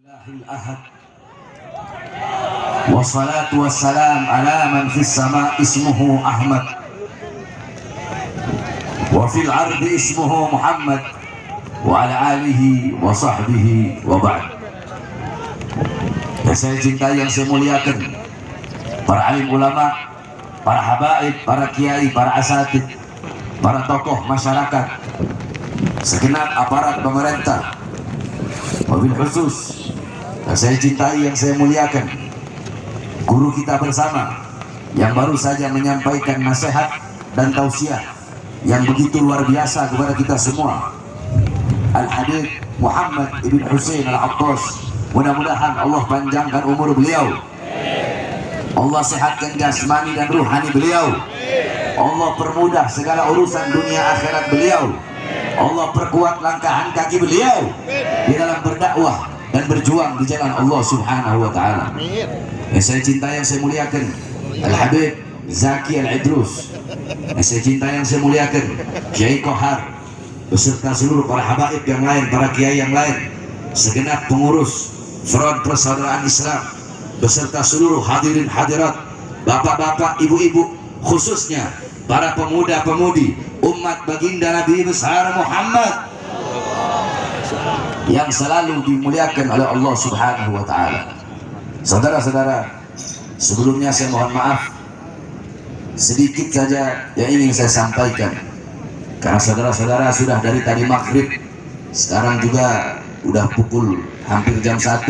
الأحد والصلاة والسلام على من في السماء اسمه أحمد وفي الأرض اسمه محمد وعلى آله وصحبه وبعد. Saya cintai yang saya muliakan para alim ulama, para habaib, para kiai, para asatid, para tokoh masyarakat, segenap aparat pemerintah, wabil khusus. Dan saya cintai yang saya muliakan guru kita bersama yang baru saja menyampaikan nasihat dan tausiah yang begitu luar biasa kepada kita semua, Al-Habib Muhammad ibn Hussein Al-Abbas. Mudah-mudahan Allah panjangkan umur beliau, Allah sehatkan jasmani dan ruhani beliau, Allah permudah segala urusan dunia akhirat beliau, Allah perkuat langkahan kaki beliau di dalam berdakwah dan berjuang di jalan Allah Subhanahu wa taala. Yang saya cintai, yang saya muliakan Al-Habib Zaki Al-Idrus. Yang saya cintai, yang saya muliakan Kiai Kohar beserta seluruh para habaib yang lain, para kiai yang lain, segenap pengurus Front Persaudaraan Islam beserta seluruh hadirin hadirat, bapak-bapak, ibu-ibu, khususnya para pemuda-pemudi umat baginda Nabi besar Muhammad yang selalu dimuliakan oleh Allah Subhanahu wa taala. Saudara-saudara, sebelumnya saya mohon maaf sedikit saja yang ingin saya sampaikan, karena saudara-saudara sudah dari tadi maghrib, sekarang juga udah pukul hampir jam 1,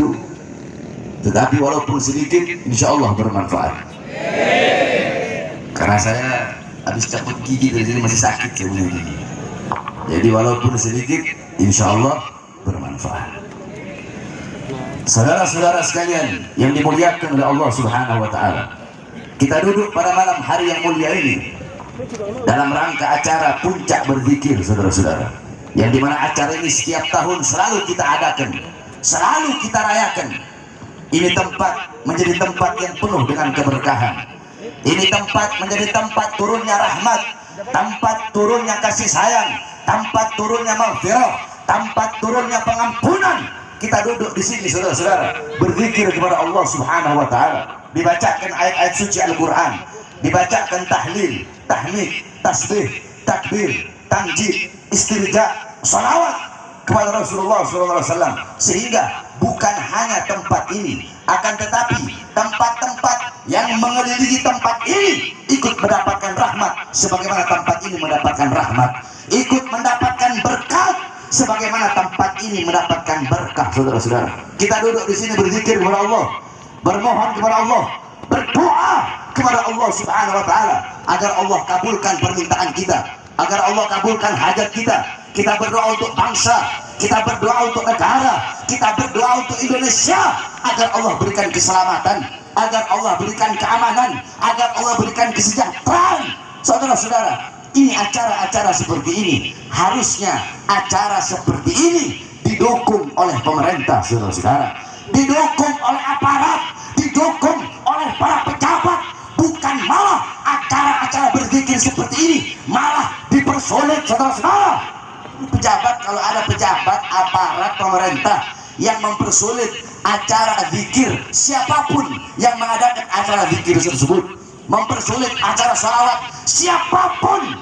tetapi walaupun sedikit insya Allah bermanfaat, karena saya habis cabut gigi dari sini masih sakit sebenarnya. Jadi walaupun sedikit insya Allah bermanfaat. Saudara-saudara sekalian yang dimuliakan oleh Allah Subhanahu wa taala, kita duduk pada malam hari yang mulia ini dalam rangka acara puncak berzikir, saudara-saudara, yang dimana acara ini setiap tahun selalu kita adakan, selalu kita rayakan. Ini tempat menjadi tempat yang penuh dengan keberkahan. Ini tempat menjadi tempat turunnya rahmat, tempat turunnya kasih sayang, tempat turunnya maghfirah, tempat turunnya pengampunan. Kita duduk di sini, saudara-saudara, berzikir kepada Allah Subhanahu wa taala, dibacakan ayat-ayat suci Al-Qur'an, dibacakan tahlil, tahmid, tasbih, takbir, tanjid, istirja, salawat kepada Rasulullah SAW, sehingga bukan hanya tempat ini, akan tetapi tempat-tempat yang mengelilingi tempat ini ikut mendapatkan rahmat sebagaimana tempat ini mendapatkan rahmat, ikut mendapatkan berkat sebagaimana tempat ini mendapatkan berkah. Saudara-saudara, kita duduk di sini berzikir kepada Allah, bermohon kepada Allah, berdoa kepada Allah Subhanahu wa taala agar Allah kabulkan permintaan kita, agar Allah kabulkan hajat kita. Kita berdoa untuk bangsa, kita berdoa untuk negara, kita berdoa untuk Indonesia agar Allah berikan keselamatan, agar Allah berikan keamanan, agar Allah berikan kesejahteraan. Saudara-saudara, ini acara-acara seperti ini, harusnya acara seperti ini didukung oleh pemerintah, saudara-saudara, didukung oleh aparat, didukung oleh para pejabat, bukan malah acara-acara berzikir seperti ini malah dipersulit, saudara-saudara. Pejabat, kalau ada pejabat aparat pemerintah yang mempersulit acara zikir, siapapun yang mengadakan acara zikir tersebut, mempersulit acara sholawat, siapapun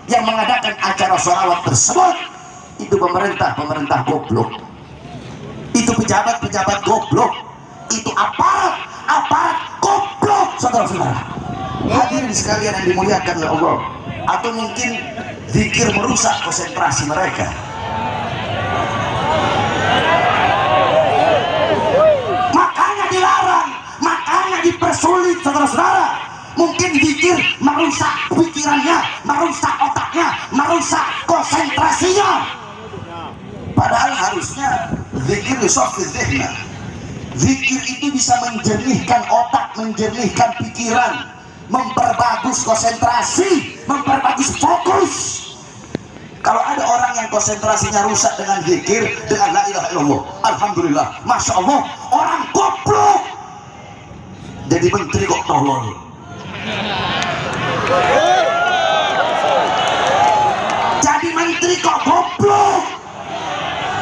yang mengadakan acara sholawat tersebut, itu pemerintah goblok, itu pejabat goblok, itu aparat goblok, saudara-saudara. Hadirin sekalian yang dimuliakan oleh Allah, atau mungkin zikir merusak konsentrasi mereka. Makanya dilarang, makanya dipersulit, saudara-saudara. Mungkin zikir merusak pikirannya, merusak otaknya, merusak konsentrasinya. Padahal harusnya zikir yusaffiz dzihna. Zikir itu bisa menjernihkan otak, menjernihkan pikiran, memperbagus konsentrasi, memperbagus fokus. Kalau ada orang yang konsentrasinya rusak dengan zikir, dengan la ilaha illallah, alhamdulillah, masya Allah, orang goblok jadi menteri kok tolol. Jadi menteri kok goblok,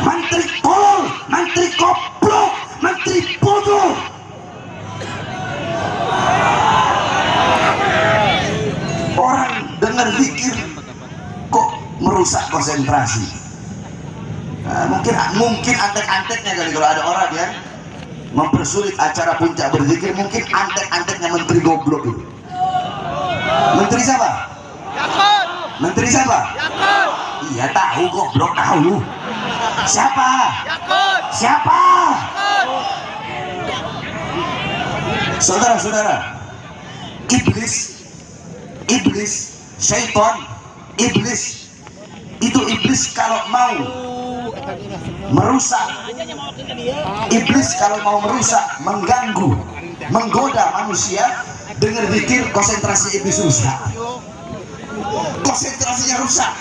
menteri tolol, menteri goblok, berzikir kok merusak konsentrasi. Mungkin antek-anteknya kali kalau ada orang yang mempersulit acara puncak berzikir, mungkin antek-anteknya menteri goblok itu. Menteri siapa? Yakut. Menteri siapa? Yakut. Iya tahu, goblok tahu. Siapa? Yakut. Siapa? Yakut. Saudara-saudara, iblis, syaitan, iblis itu kalau mau merusak, mengganggu, menggoda manusia dengan zikir, konsentrasi iblis rusak. Konsentrasinya rusak,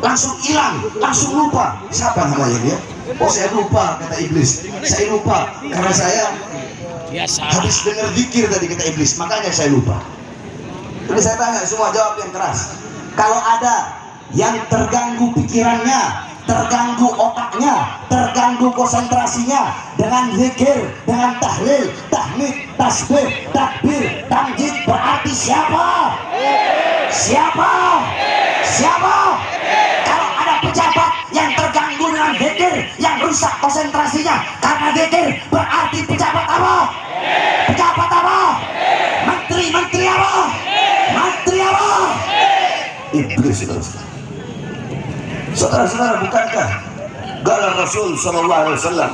langsung hilang, langsung lupa. Siapa namanya dia? Oh, saya lupa, kata iblis. Saya lupa karena saya habis dengar zikir tadi, kata iblis, makanya saya lupa. Jadi saya tanya semua, jawab yang keras. Kalau ada yang terganggu pikirannya, terganggu otaknya, terganggu konsentrasinya dengan zikir, dengan tahlil, tahmid, tasbih, takbir, tamjid, berarti siapa? Siapa? Siapa? Kalau ada pejabat yang terganggu dengan zikir, yang rusak konsentrasinya karena zikir, berarti pejabat apa? Pejabat apa? Menteri apa? Menteri apa? Iblis, saudara-saudara. Bukankah qala Rasul sallallahu alaihi wasallam,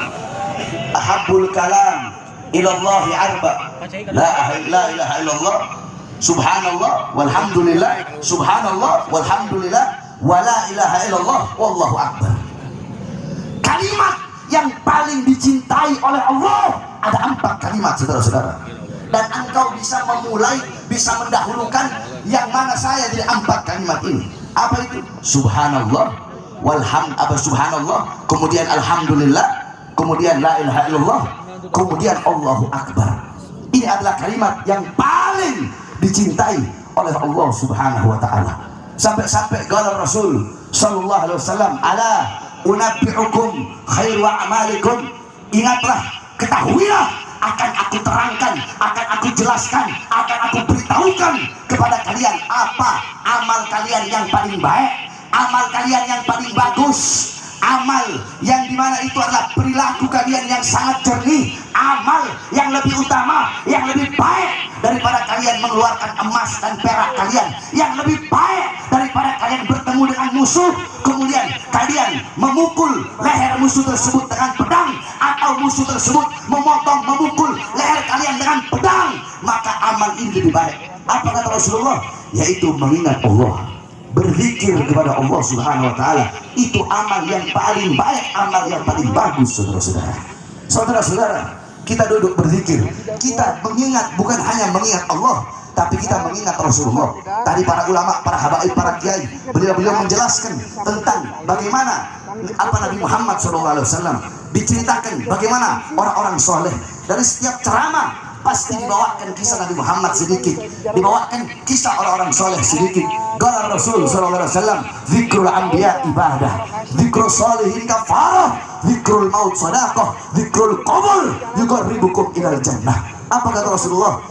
ahabbul kalam ila Allah arba, la ilaha illallah, subhanallah walhamdulillah, subhanallah walhamdulillah, wa la ilaha illallah, wallahu akbar. Kalimat yang paling dicintai oleh Allah ada 4 kalimat, saudara-saudara. Dan engkau bisa memulai, bisa mendahulukan yang mana saya dari 4 kalimat ini. Apa itu? Subhanallah, subhanallah, kemudian alhamdulillah, kemudian la ilaha illallah, kemudian Allahu akbar. Ini adalah kalimat yang paling dicintai oleh Allah Subhanahu wa taala. Sampai-sampai qala Rasul sallallahu alaihi wasallam, ala unabbi'ukum khairu a'malikum, ingatlah, ketahuilah, akan aku terangkan, akan aku jelaskan, akan aku beritahukan kepada kalian apa amal kalian yang paling baik, amal kalian yang paling bagus, amal yang dimana itu adalah perilaku kalian yang sangat jernih, amal yang lebih utama, yang lebih baik daripada kalian mengeluarkan emas dan perak kalian, yang lebih baik daripada kalian bertemu dengan musuh, kemudian kalian memukul leher musuh tersebut dengan pedang, atau musuh tersebut memukul leher kalian dengan pedang, maka amal ini lebih baik. Apa kata Rasulullah? Yaitu mengingat Allah, berzikir kepada Allah Subhanahu wa taala. Itu amal yang paling baik, amal yang paling bagus, saudara-saudara. Saudara-saudara, kita duduk berzikir, kita mengingat, bukan hanya mengingat Allah, tapi kita mengingat Rasulullah. Tadi para ulama, para habaib, para kiai, beliau menjelaskan tentang bagaimana apa Nabi Muhammad SAW diceritakan bagaimana orang-orang soleh. Dari setiap ceramah pasti dibawakan kisah Nabi Muhammad sedikit, dibawakan kisah orang-orang soleh sedikit. Qala Rasul sallallahu alaihi wasallam, zikrul anbiya ibadah, zikrul sholihin kafarah, zikrul maut sadaqah, zikrul qabr yuqarribukum ilal jannah. Apa kata Rasulullah?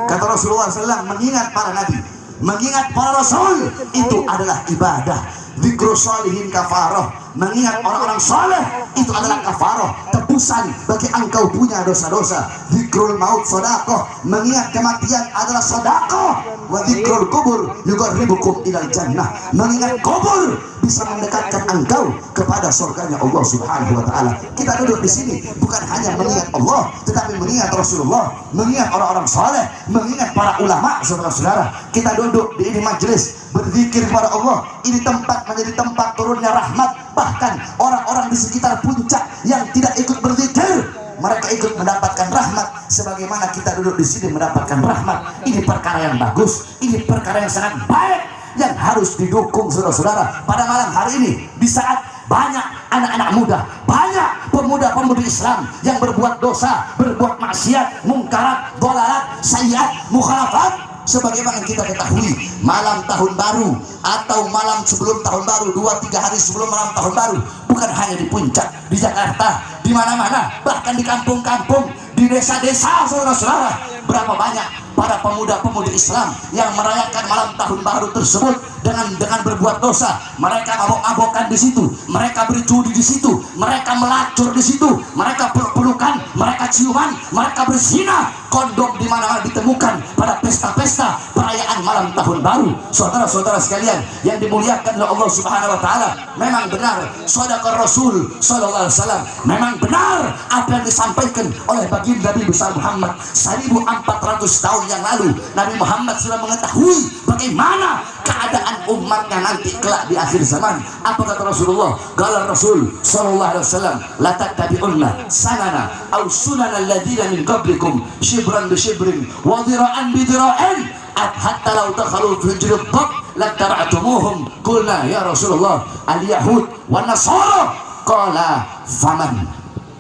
Kata Rasulullah SAW, mengingat para nabi, mengingat para rasul itu adalah ibadah. Zikrul sholihin kafarah, mengingat orang-orang soleh itu adalah kafarah, tebusan bagi engkau punya dosa-dosa. Zikrul maut sedekah, mengingat kematian adalah sedekah. Wa zikrul kubur yuqarribukum ilal jannah, mengingat kubur bisa mendekatkan engkau kepada surganya Allah Subhanahu wa taala. Kita duduk di sini bukan hanya mengingat Allah, tetapi mengingat Rasulullah, mengingat orang-orang soleh, mengingat para ulama, saudara-saudara. Kita duduk di ini majelis berzikir kepada Allah. Ini tempat menjadi tempat turunnya rahmat. Bahkan orang-orang di sekitar puncak yang tidak ikut berzikir, mereka ikut mendapatkan rahmat sebagaimana kita duduk di sini mendapatkan rahmat. Ini perkara yang bagus, ini perkara yang sangat baik yang harus didukung, saudara-saudara. Pada malam hari ini, di saat banyak anak-anak muda, banyak pemuda-pemudi Islam yang berbuat dosa, berbuat maksiat, mungkarat, dhalalat, sayyiat, mukhalafat. Sebagaimana kita ketahui, malam tahun baru atau malam sebelum tahun baru, 2-3 hari sebelum malam tahun baru, bukan hanya di puncak, di Jakarta, di mana-mana, bahkan di kampung-kampung, di desa-desa, saudara-saudara, berapa banyak para pemuda-pemudi Islam yang merayakan malam tahun baru tersebut dengan berbuat dosa. Mereka mabok-mabokan di situ, mereka berjudi di situ, mereka melacur di situ, mereka peluk-pelukan, mereka ciuman, mereka berzina. Kondom di mana-mana ditemukan pada pesta-pesta perayaan malam tahun baru. Saudara-saudara sekalian yang dimuliakan oleh Allah Subhanahu wa taala, memang benar shadaqar Rasul sallallahu alaihi wasallam. Memang benar apa yang disampaikan oleh baginda Nabi besar Muhammad 1400 tahun yang lalu. Nabi Muhammad sudah mengetahui bagaimana keadaan umatnya nanti kelak di akhir zaman. Apa kata Rasulullah? Qala Rasul sallallahu alaihi wasallam, la tattabi'unna sanana aw sunana alladziina min qablikum shibran bi shibrin wa dhira'an bi dhira'in hatta law dakhalu fi hujri ad-dab lattaba'tumuhum. Qulna ya Rasulullah al-yahud wan nasara. Qala faman.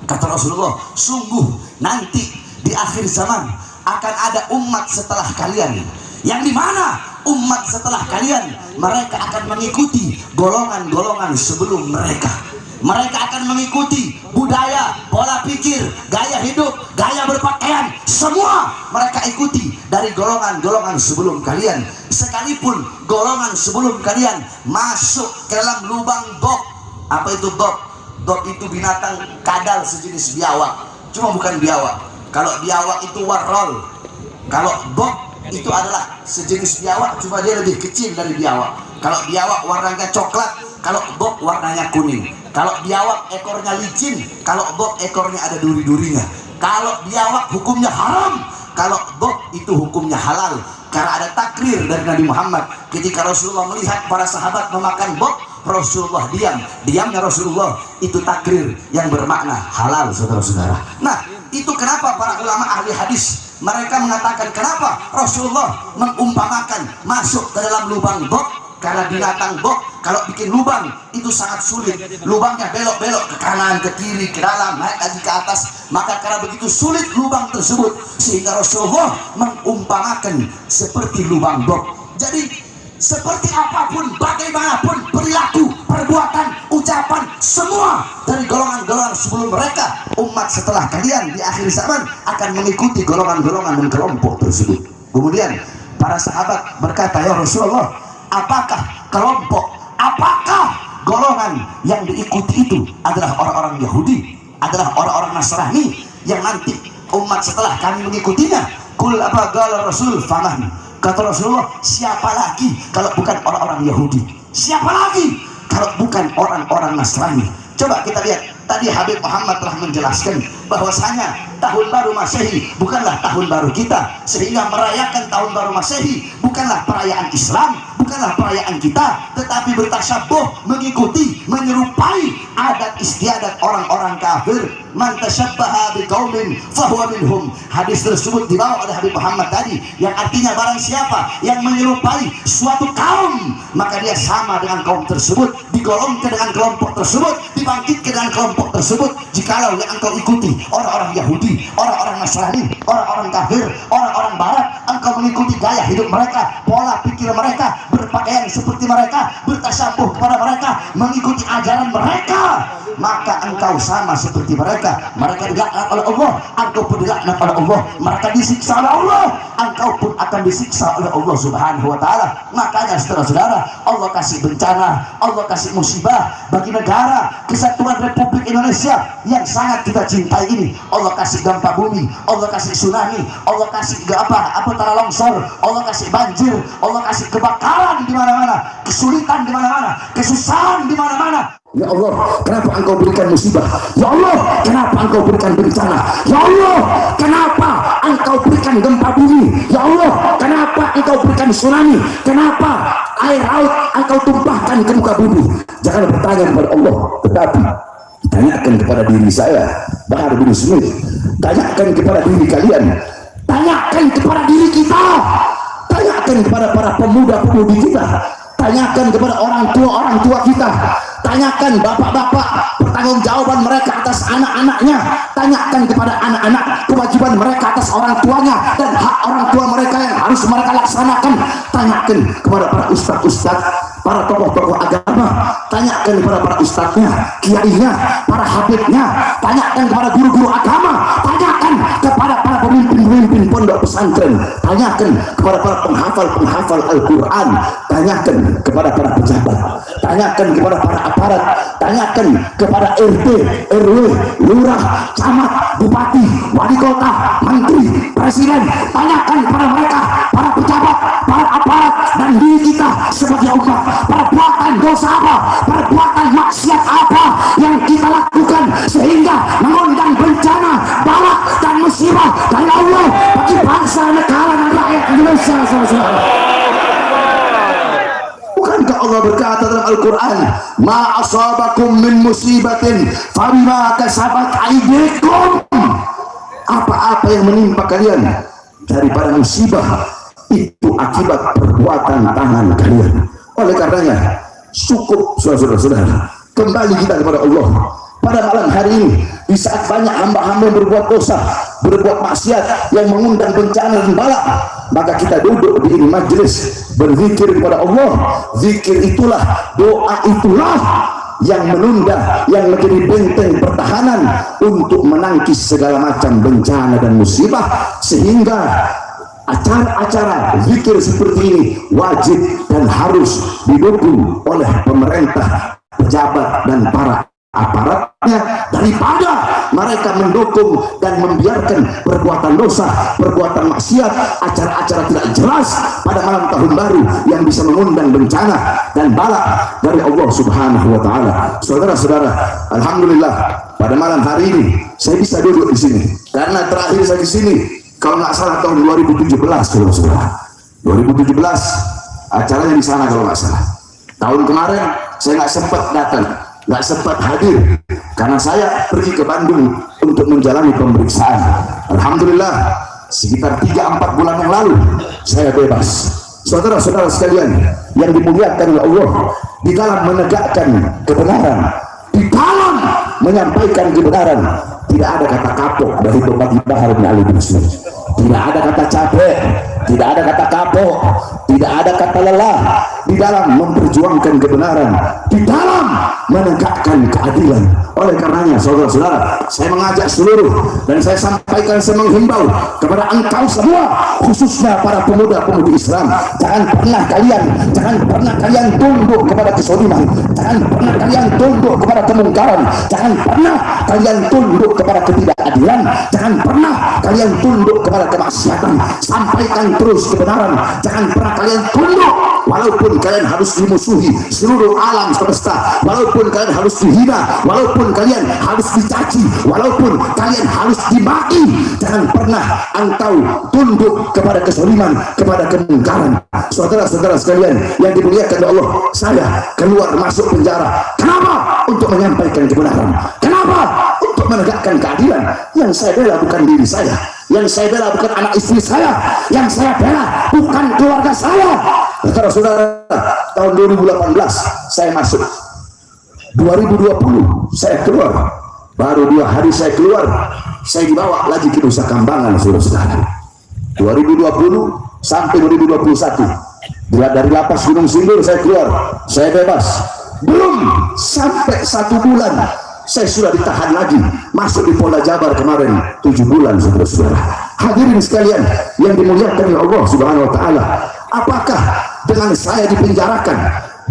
Kata Rasulullah, sungguh nanti di akhir zaman akan ada umat setelah kalian, yang dimana umat setelah kalian mereka akan mengikuti golongan-golongan sebelum mereka. Mereka akan mengikuti budaya, pola pikir, gaya hidup, gaya berpakaian, semua mereka ikuti dari golongan-golongan sebelum kalian. Sekalipun golongan sebelum kalian masuk ke dalam lubang dob. Apa itu dob? Dob itu binatang kadal sejenis biawak, cuma bukan biawak. Kalau biawak itu warrol, kalau dob itu adalah sejenis biawak, cuma dia lebih kecil dari biawak. Kalau biawak warnanya coklat, kalau dob warnanya kuning. Kalau biawak ekornya licin, kalau dob ekornya ada duri-durinya. Kalau biawak hukumnya haram, kalau dob itu hukumnya halal. Karena ada takrir dari Nabi Muhammad ketika Rasulullah melihat para sahabat memakan dob, Rasulullah diamnya Rasulullah itu takrir yang bermakna halal, saudara-saudara. Nah, itu kenapa para ulama ahli hadis mereka mengatakan kenapa Rasulullah mengumpamakan masuk ke dalam lubang dob. Karena binatang dob kalau bikin lubang itu sangat sulit, lubangnya belok-belok ke kanan, ke kiri, ke dalam, naik lagi ke atas. Maka karena begitu sulit lubang tersebut, sehingga Rasulullah mengumpamakan seperti lubang dob. Jadi seperti apapun, bagaimanapun perilaku, perbuatan, ucapan, semua dari golongan-golongan sebelum mereka, umat setelah kalian di akhir zaman akan mengikuti golongan-golongan dan kelompok tersebut. Kemudian para sahabat berkata, ya Rasulullah, apakah kelompok, apakah golongan yang diikuti itu adalah orang-orang Yahudi, adalah orang-orang Nasrani yang nanti umat setelah kami mengikutinya? Kul apa qala Rasul faman. Kata Rasulullah, siapa lagi kalau bukan orang-orang Yahudi? Siapa lagi kalau bukan orang-orang Nasrani? Coba kita lihat, tadi Habib Muhammad telah menjelaskan bahwasanya tahun baru Masehi bukanlah tahun baru kita, sehingga merayakan tahun baru Masehi bukanlah perayaan Islam, bukanlah perayaan kita, tetapi bertasyabuh, mengikuti, menyerupai adat istiadat orang-orang kafir. Man tashabbaha biqaumin fahuwa minhum. Hadis tersebut dibawa oleh Habib Muhammad tadi, yang artinya barang siapa yang menyerupai suatu kaum, maka dia sama dengan kaum tersebut, digolongkan dengan kelompok tersebut, dibangkitkan dengan kelompok tersebut. Jikalau yang engkau ikuti orang-orang Yahudi, orang-orang Nasrani, orang-orang kafir, orang-orang Barat, engkau mengikuti gaya hidup mereka, pola pikir mereka, berpakaian seperti mereka, bertasyabuh kepada mereka, mengikuti ajaran mereka, maka engkau sama seperti mereka. Mereka dilaknat oleh Allah, engkau pun dilaknat oleh Allah. Mereka disiksa oleh Allah, engkau pun akan disiksa oleh Allah Subhanahu wa taala. Makanya saudara-saudara, Allah kasih bencana, Allah kasih musibah bagi negara kesatuan Republik Indonesia yang sangat kita cintai ini. Allah kasih gempa bumi, Allah kasih tsunami, Allah kasih tanah longsor, Allah kasih banjir, Allah kasih kebakaran di mana-mana, kesulitan di mana-mana, kesusahan di mana-mana. Ya Allah, kenapa engkau berikan musibah? Ya Allah, kenapa engkau berikan bencana? Ya Allah, kenapa engkau berikan gempa bumi? Ya Allah, kenapa engkau berikan tsunami? Kenapa air laut engkau tumpahkan ke muka bumi? Jangan bertanya kepada Allah, tetapi tanyakan kepada diri saya, Bahar bin Smith. Tanyakan kepada diri kalian, tanyakan kepada diri kita, tanyakan kepada para pemuda-pemudi kita, tanyakan kepada orang tua kita, tanyakan bapak-bapak pertanggungjawaban mereka atas anak-anaknya, tanyakan kepada anak-anak kewajiban mereka atas orang tuanya dan hak orang tua mereka yang harus mereka laksanakan. Tanyakan kepada para ustadz, para tokoh-tokoh agama, tanyakan kepada para ustadznya, kiainya, para habibnya, tanyakan kepada guru-guru agama, tanyakan kepada para pemimpin-pemimpin pondok pesantren, tanyakan kepada para penghafal Al-Quran, tanyakan kepada para pejabat, tanyakan kepada para aparat, tanyakan kepada RT, RW, lurah, camat, bupati, wali kota, menteri, presiden, tanyakan kepada mereka, para pejabat, para aparat, dan diri kita sebagai umat, perbuatan dosa apa, perbuatan maksiat apa yang kita lakukan sehingga mengundang bencana, bala dan musibah dari Allah bagi bangsa, negara, dan rakyat Indonesia. Bukankah Allah berkata dalam Al-Quran, ma asabakum min musibatin fabima kasabat aydikum, apa-apa yang menimpa kalian daripada musibah itu akibat perbuatan tangan kalian. Oleh karenanya cukup saudara-saudara, kembali kita kepada Allah pada malam hari ini. Di saat banyak hamba-hamba berbuat dosa, berbuat maksiat yang mengundang bencana dan bala, maka kita duduk di ini majelis berzikir kepada Allah. Zikir itulah, doa itulah yang menunda, yang menjadi benteng pertahanan untuk menangkis segala macam bencana dan musibah, sehingga acara-acara zikir seperti ini wajib dan harus didukung oleh pemerintah, pejabat, dan para aparatnya, daripada mereka mendukung dan membiarkan perbuatan dosa, perbuatan maksiat, acara-acara tidak jelas pada malam tahun baru yang bisa mengundang bencana dan bala dari Allah Subhanahu wa Ta'ala. Saudara-saudara, alhamdulillah pada malam hari ini saya bisa duduk di sini karena terakhir saya di sini kalau nggak salah tahun 2017, saudara-saudara. 2017 acaranya di sana kalau nggak salah. Tahun kemarin saya nggak sempat datang, nggak sempat hadir karena saya pergi ke Bandung untuk menjalani pemeriksaan. Alhamdulillah sekitar 3-4 bulan yang lalu saya bebas. Saudara-saudara sekalian yang dimuliakan oleh Allah, di dalam menegakkan kebenaran, di dalam menyampaikan kebenaran, tidak ada kata kapok dari berbagai bahar bin Ali bin Smith. Tidak ada kata capek, tidak ada kata kapok, tidak ada kata lelah di dalam memperjuangkan kebenaran, di dalam menegakkan keadilan. Oleh karenanya saudara-saudara, saya mengajak seluruh dan saya sampaikan, saya menghimbau kepada engkau semua, khususnya para pemuda-pemudi Islam, jangan pernah kalian tunduk kepada kesoliman, jangan pernah kalian tunduk kepada kemungkaran, jangan pernah kalian tunduk kepada ketidakadilan, jangan pernah kalian tunduk kepada kemaksiatan. Sampaikan terus kebenaran, jangan pernah kalian tunduk walaupun kalian harus dimusuhi seluruh alam semesta, walaupun kalian harus dihina, walaupun kalian harus dicaci, walaupun kalian harus dimaki. Jangan pernah engkau tunduk kepada kesoliman, kepada kemungkaran. Saudara-saudara sekalian yang dimuliakan oleh Allah, saya keluar masuk penjara. Kenapa? Untuk menyampaikan kebenaran. Kenapa? Untuk menegakkan keadilan. Yang saya bela bukan diri saya, yang saya bela bukan anak istri saya, yang saya bela bukan keluarga saya. Saudara-saudara, tahun 2018 saya masuk, 2020 saya keluar, baru 2 hari saya keluar, saya dibawa lagi ke Nusa Kambangan. Saudara-saudara, 2020 sampai 2021 dari lapas Gunung Sindur saya keluar, saya bebas. Belum sampai 1 bulan saya sudah ditahan lagi, masuk di Polda Jabar kemarin 7 bulan. Saudara-saudara, hadirin sekalian yang dimuliakan oleh Allah Subhanahu wa Ta'ala, apakah dengan saya dipenjarakan,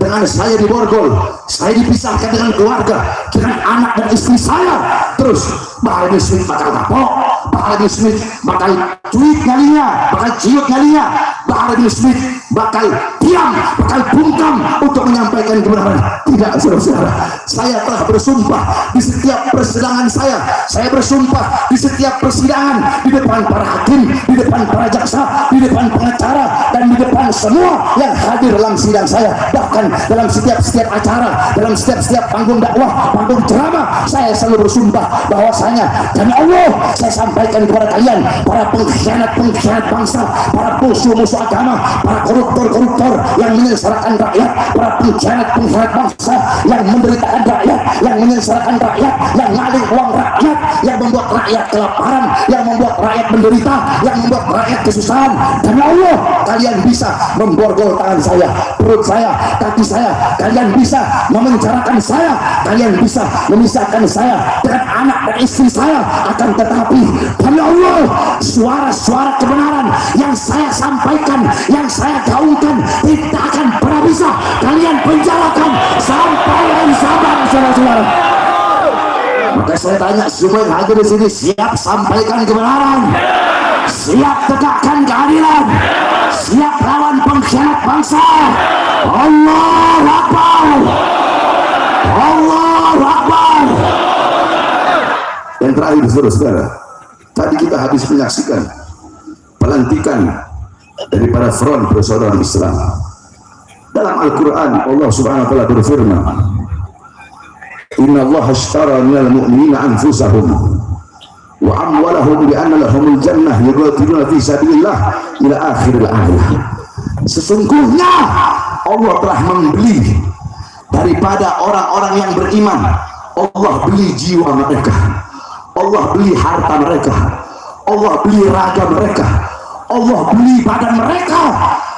dengan saya diborgol, saya dipisahkan dengan keluarga, dengan anak dan istri saya, terus Pak Hardy Smith bakal kapok, Pak Hardy Smith bakal cuit nyalinya, bakal ciut nyalinya, Pak Hardy Smith bakal diam, bakal bungkam untuk menyampaikan kebenaran? Tidak, saudara-saudara. Saya telah bersumpah di setiap persidangan saya bersumpah di setiap persidangan, di depan para hakim, di depan para jaksa, di depan pengacara, dan di depan semua yang hadir dalam sidang saya. Bahkan dalam setiap acara, dalam setiap panggung dakwah, panggung ceramah, saya selalu bersumpah bahwasanya demi Allah saya sampaikan kepada kalian, para pengkhianat bangsa, para musuh-musuh agama, para koruptor yang menyengsarakan rakyat, para pengkhianat bangsa yang menderitakan rakyat, yang menyengsarakan rakyat, yang ngalir uang rakyat, yang membuat rakyat kelaparan, yang membuat rakyat menderita, yang membuat rakyat kesusahan. Demi Allah kalian bisa memborgol tangan saya, perut saya, kaki saya, kalian bisa memenjarakan saya, kalian bisa memisahkan saya dengan anak dan istri saya. Akan tetapi demi Allah, suara-suara kebenaran yang saya sampaikan, yang saya gaungkan tidak akan pernah bisa kalian penjarakan sampai hari sabar, saudara-saudara. Maka saya tanya semua yang hadir di sini, siap sampaikan kebenaran, siap tegakkan keadilan, siap lawan pengkhianat bangsa? Allahu Akbar, Allahu Akbar. Yang terakhir, saudara-saudara, tadi kita habis menyaksikan pelantikan daripada Front Persaudaraan Islam. Dalam Al-Quran Allah Subhanahu wa ta'ala berfirman, Inna Allah ashtara minal mu'minina anfusahum wa amwalahum bi'anna lahumul jannah yuqatiluna fi sabilillah ila akhiril ayat. Sesungguhnya Allah telah membeli daripada orang-orang yang beriman. Allah beli jiwa mereka, Allah beli harta mereka, Allah beli raga mereka, Allah beli badan mereka.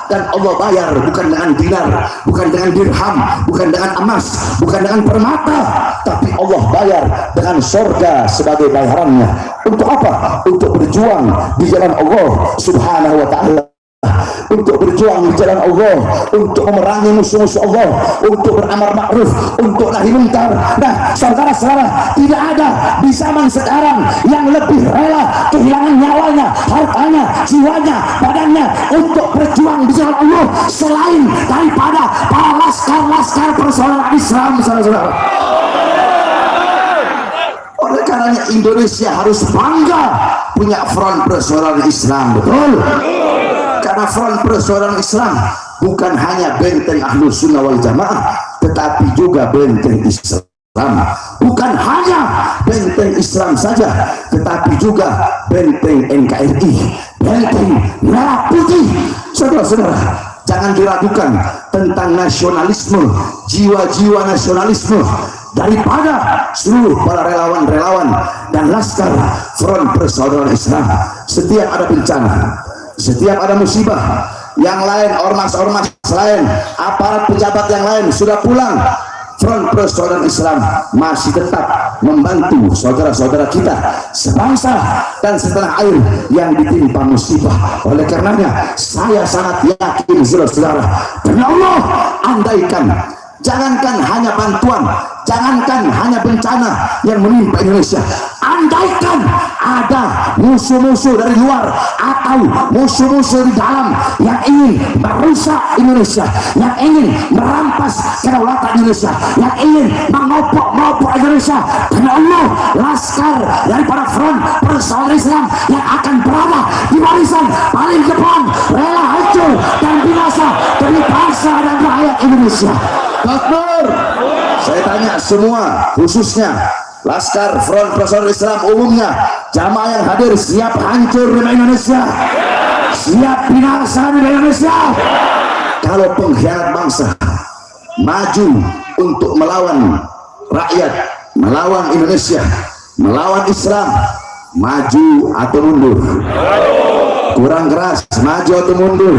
Dan Allah bayar bukan dengan dinar, bukan dengan dirham, bukan dengan emas, bukan dengan permata, tapi Allah bayar dengan surga sebagai bayarannya. Untuk apa? Untuk berjuang di jalan Allah Subhanahu wa ta'ala, untuk berjuang di jalan Allah, untuk memerangi musuh-musuh Allah, untuk beramar ma'ruf, untuk nahi munkar. Nah, saudara-saudara, tidak ada di zaman sekarang yang lebih rela kehilangan nyawanya, hartanya, jiwanya, badannya untuk berjuang di jalan Allah selain daripada para laskar-laskar persaudaraan Islam, saudara-saudara. Oleh karenanya Indonesia harus bangga punya Front Persaudaraan Islam, betul? Karena Front Persaudaraan Islam bukan hanya benteng Ahlus Sunnah wal Jamaah, tetapi juga benteng Islam. Bukan hanya benteng Islam saja, tetapi juga benteng NKRI, benteng Merah Putih. Saudara-saudara, jangan diragukan tentang nasionalisme, jiwa-jiwa nasionalisme daripada seluruh para relawan-relawan dan laskar Front Persaudaraan Islam. Setiap ada bencana, setiap ada musibah, yang lain, ormas-ormas lain, aparat pejabat yang lain sudah pulang, Front Persaudaraan Islam masih tetap membantu saudara-saudara kita sebangsa dan setanah air yang ditimpa musibah. Oleh karenanya saya sangat yakin, saudara-saudara, demi Allah, andaikan jangankan hanya bantuan, jangankan hanya bencana yang menimpa Indonesia, andaikan ada musuh-musuh dari luar atau musuh-musuh di dalam yang ingin merusak Indonesia, yang ingin merampas kedaulatan Indonesia, yang ingin mengopok-ngopok Indonesia, demi Allah, laskar daripada Front Persaudaraan Islam yang akan berada di barisan paling depan, rela hancur dan binasa demi bangsa dan rakyat Indonesia. Takbir. Saya tanya semua, khususnya laskar Front Persaudaraan Islam umumnya, jamaah yang hadir, siap hancur di Indonesia, siap binasa di Indonesia? Kalau pengkhianat bangsa maju untuk melawan rakyat, melawan Indonesia, melawan Islam, maju atau mundur? Kurang keras, maju atau mundur?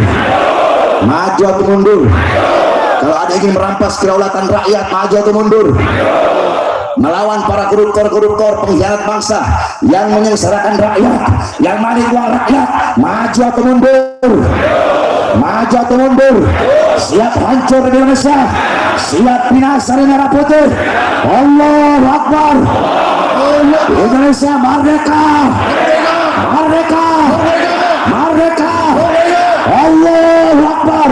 Maju atau mundur? Kalau ada ingin merampas kedaulatan rakyat, maju atau mundur? Melawan para koruptor-koruptor pengkhianat bangsa yang menyengsarakan rakyat, yang manik uang rakyat, maju atau mundur? Maju atau mundur? Siap hancur di Indonesia, siap binasa di Merah Putih. Allahu Akbar. Indonesia merdeka, merdeka, merdeka. Allahu Akbar.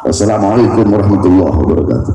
Assalamualaikum warahmatullahi wabarakatuh.